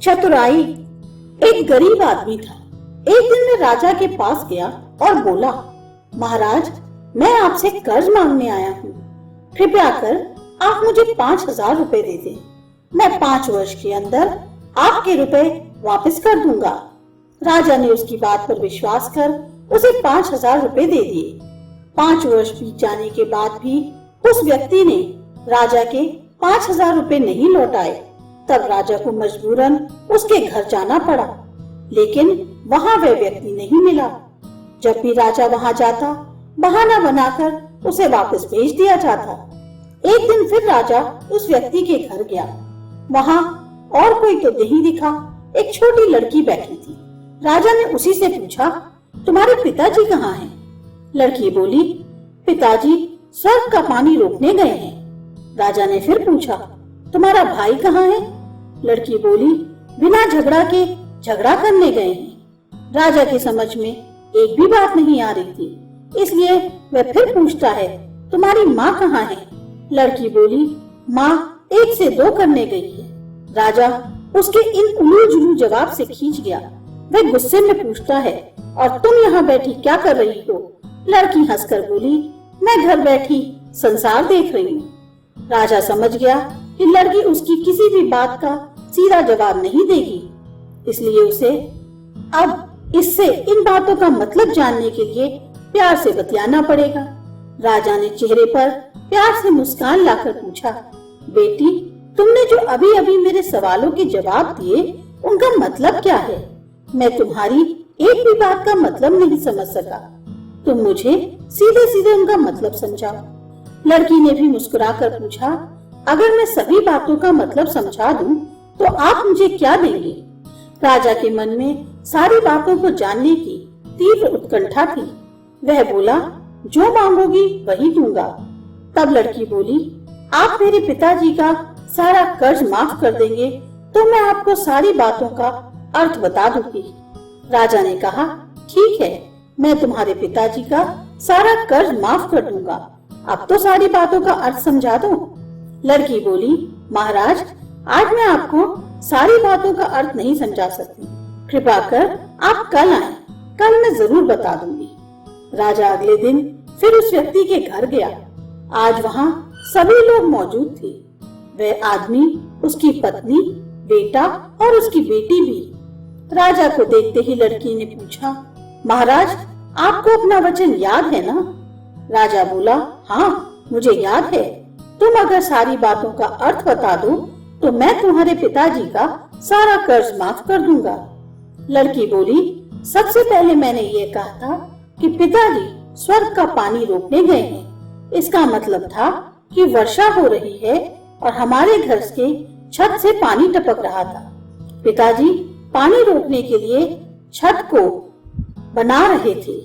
चतुराई। एक गरीब आदमी था। एक दिन मैं राजा के पास गया और बोला, महाराज, मैं आपसे कर्ज मांगने आया हूँ। कृपया कर आप मुझे 5,000 रुपए दे दें। मैं 5 वर्ष के अंदर आपके रुपए वापस कर दूंगा। राजा ने उसकी बात पर विश्वास कर उसे 5,000 रुपए दे दिए। 5 वर्ष बीत जाने के बाद भी उस व्यक्ति ने राजा के 5,000 रुपए नहीं लौटाए। तब राजा को मजबूरन उसके घर जाना पड़ा, लेकिन वहाँ वह व्यक्ति नहीं मिला। जब भी राजा वहाँ जाता, बहाना बनाकर उसे वापस भेज दिया जाता। एक दिन फिर राजा उस व्यक्ति के घर गया। वहाँ और कोई तो नहीं दिखा, एक छोटी लड़की बैठी थी। राजा ने उसी से पूछा, तुम्हारे पिताजी कहाँ हैं? लड़की बोली, पिताजी स्वर्ग का पानी रोकने गए हैं। राजा ने फिर पूछा, तुम्हारा भाई कहाँ है? लड़की बोली, बिना झगड़ा के झगड़ा करने गए हैं। राजा की समझ में एक भी बात नहीं आ रही थी, इसलिए वह फिर पूछता है, तुम्हारी माँ कहाँ है? लड़की बोली, माँ 1 से 2 करने गई है। राजा उसके इन उलू जुलू जवाब से खींच गया। वह गुस्से में पूछता है, और तुम यहाँ बैठी क्या कर रही हो? लड़की हंसकर बोली, मैं घर बैठी संसार देख रही हूँ। राजा समझ गया कि लड़की उसकी किसी भी बात का सीधा जवाब नहीं देगी, इसलिए उसे अब इससे इन बातों का मतलब जानने के लिए प्यार से बतियाना पड़ेगा। राजा ने चेहरे पर प्यार से मुस्कान लाकर पूछा, बेटी, तुमने जो अभी अभी मेरे सवालों के जवाब दिए, उनका मतलब क्या है? मैं तुम्हारी एक भी बात का मतलब नहीं समझ सका। तुम मुझे सीधे सीधे उनका मतलब समझाओ। लड़की ने भी मुस्कुराकर पूछा, अगर मैं सभी बातों का मतलब समझा दूं, तो आप मुझे क्या देंगे? राजा के मन में सारी बातों को जानने की तीव्र उत्कंठा थी। वह बोला, जो मांगोगी वही दूंगा। तब लड़की बोली, आप मेरे पिताजी का सारा कर्ज माफ कर देंगे तो मैं आपको सारी बातों का अर्थ बता दूंगी। राजा ने कहा, ठीक है, मैं तुम्हारे पिताजी का सारा कर्ज माफ कर दूंगा। अब तो सारी बातों का अर्थ समझा दो। लड़की बोली, महाराज, आज मैं आपको सारी बातों का अर्थ नहीं समझा सकती। कृपा कर आप कल आएं, कल मैं जरूर बता दूंगी। राजा अगले दिन फिर उस व्यक्ति के घर गया। आज वहाँ सभी लोग मौजूद थे। वह आदमी, उसकी पत्नी, बेटा और उसकी बेटी भी। राजा को देखते ही लड़की ने पूछा, महाराज, आपको अपना वचन याद है ना? राजा बोला, हाँ, मुझे याद है। तुम अगर सारी बातों का अर्थ बता दो तो मैं तुम्हारे पिताजी का सारा कर्ज माफ कर दूंगा। लड़की बोली, सबसे पहले मैंने ये कहा था कि पिताजी स्वर्ग का पानी रोकने गए हैं। इसका मतलब था कि वर्षा हो रही है और हमारे घर के छत से पानी टपक रहा था। पिताजी पानी रोकने के लिए छत को बना रहे थे,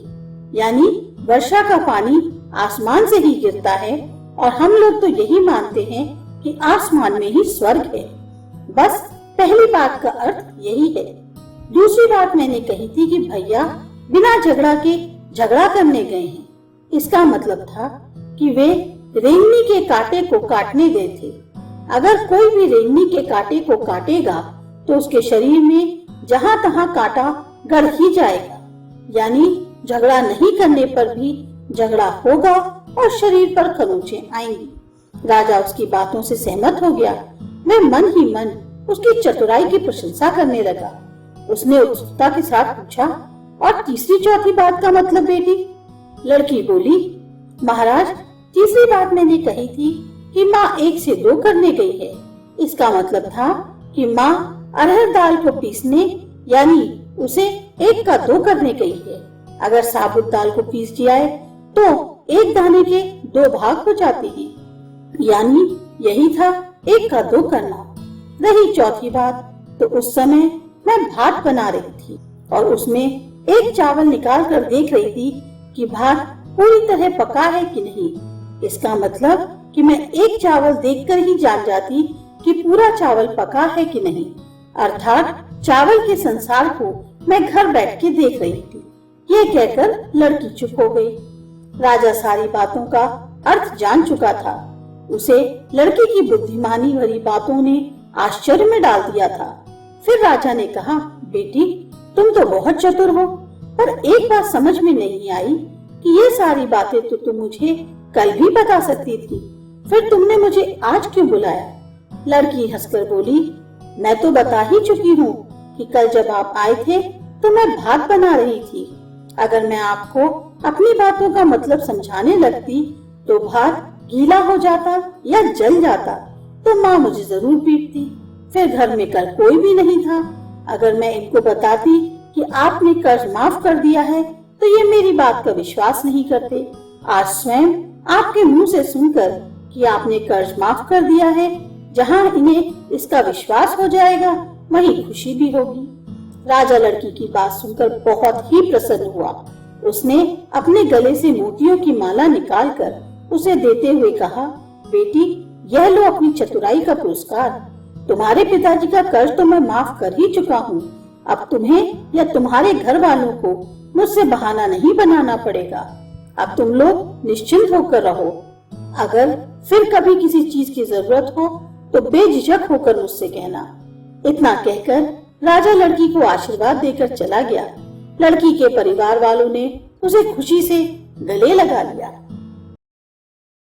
यानी वर्षा का पानी आसमान से ही गिरता है और हम लोग तो यही मानते हैं कि आसमान में ही स्वर्ग है। बस पहली बात का अर्थ यही है। दूसरी बात मैंने कही थी कि भैया बिना झगड़ा के झगड़ा करने गए हैं। इसका मतलब था कि वे रेंगनी के कांटे को काटने गए थे। अगर कोई भी रेंगनी के कांटे को काटेगा तो उसके शरीर में जहाँ तहाँ कांटा गड़ ही जाएगा, यानी झगड़ा नहीं करने पर भी झगड़ा होगा और शरीर पर खरोंचें आएंगी। राजा उसकी बातों से सहमत हो गया। वह मन ही मन उसकी चतुराई की प्रशंसा करने लगा। उसने उत्सुकता के साथ पूछा, और तीसरी चौथी बात का मतलब बेटी? लड़की बोली, महाराज, तीसरी बात मैंने कही थी कि माँ 1 से 2 करने गई है। इसका मतलब था कि माँ अरहर दाल को पीसने, यानी उसे 1 का 2 करने गई है। अगर साबुत दाल को पीस दिया तो 1 दाने के 2 भाग हो जाते हैं, यानी यही था 1 का 2 करना। रही चौथी बात, तो उस समय मैं भात बना रही थी और उसमें 1 चावल निकाल कर देख रही थी कि भात पूरी तरह पका है कि नहीं। इसका मतलब कि मैं 1 चावल देखकर ही जान जाती कि पूरा चावल पका है कि नहीं। अर्थात चावल के संसार को मैं घर बैठ के देख रही थी। ये कहकर लड़की चुप हो गई। राजा सारी बातों का अर्थ जान चुका था। उसे लड़की की बुद्धिमानी भरी बातों ने आश्चर्य में डाल दिया था। फिर राजा ने कहा, बेटी तुम तो बहुत चतुर हो, पर एक बात समझ में नहीं आई कि ये सारी बातें तो तुम मुझे कल भी बता सकती थी, फिर तुमने मुझे आज क्यों बुलाया? लड़की हंसकर बोली, मैं तो बता ही चुकी हूँ कि कल जब आप आए थे तो मैं भात बना रही थी। अगर मैं आपको अपनी बातों का मतलब समझाने लगती तो भात गीला हो जाता या जल जाता तो माँ मुझे जरूर पीटती। फिर घर में कल कोई भी नहीं था। अगर मैं इनको बताती कि आपने कर्ज माफ कर दिया है तो ये मेरी बात का विश्वास नहीं करते। आज स्वयं आपके मुंह से सुनकर कि आपने कर्ज माफ कर दिया है, जहाँ इन्हें इसका विश्वास हो जाएगा वहीं खुशी भी होगी। राजा लड़की की बात सुनकर बहुत ही प्रसन्न हुआ। उसने अपने गले से मोतियों की माला निकालकर उसे देते हुए कहा, बेटी यह लो अपनी चतुराई का पुरस्कार। तुम्हारे पिताजी का कर्ज तो मैं माफ कर ही चुका हूँ। अब तुम्हें या तुम्हारे घर वालों को मुझसे बहाना नहीं बनाना पड़ेगा। अब तुम लोग निश्चिंत होकर रहो। अगर फिर कभी किसी चीज की जरूरत हो तो बेझिझक होकर मुझसे कहना। इतना कहकर राजा लड़की को आशीर्वाद देकर चला गया। लड़की के परिवार वालों ने उसे खुशी से गले लगा लिया।